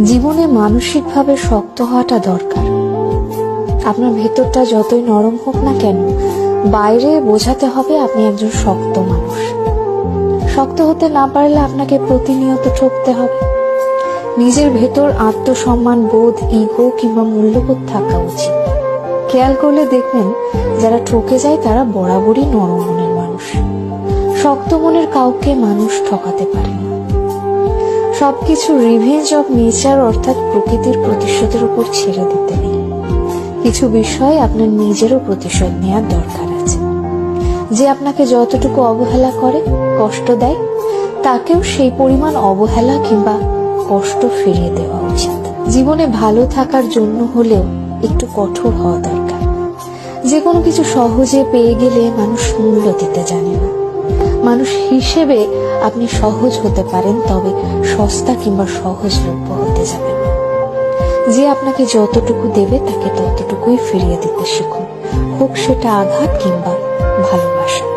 জীবনে মানসিকভাবে শক্ত হওয়াটা দরকার। আপনার ভেতরটা যতই নরম হোক না কেন, বাইরে বোঝাতে হবে আপনি একজন শক্ত মানুষ। শক্ত হতে না পারলে আপনাকে প্রতিনিয়ত ঠকতে হবে। নিজের ভেতর আত্মসম্মান বোধ, ইগো কিংবা মূল্যবোধ থাকা উচিত। খেয়াল করলে দেখবেন যারা ঠকে যায় তারা বরাবরই নরম মনের মানুষ। শক্ত মনের কাউকে মানুষ ঠকাতে পারে না। সবকিছু রিভেঞ্জ অফ নেচার অর্থাৎ প্রকৃতির প্রতিশোধের উপর ছেড়ে দিতে নেই। কিছু বিষয় আপনার নিজেরও প্রতিশোধ নেওয়ার দরকার আছে। যে আপনাকে যতটুকু অবহেলা করে, কষ্ট দেয়, তাকেও সেই পরিমাণ অবহেলা কিংবা কষ্ট ফিরিয়ে দেওয়া উচিত। জীবনে ভালো থাকার জন্য হলেও একটু কঠোর হওয়া দরকার। যে কোনো কিছু সহজে পেয়ে গেলে মানুষ মূল্য দিতে জানে না। মানুষ হিসেবে আপনি সহজ হতে পারেন, তবে সস্তা কিংবা সহজলভ্য হতে যাবেন না। যে আপনাকে যতটুকু দেবে তাকে ততটুকুই ফিরিয়ে দিতে শিখুন, হোক সেটা আঘাত কিংবা ভালোবাসা।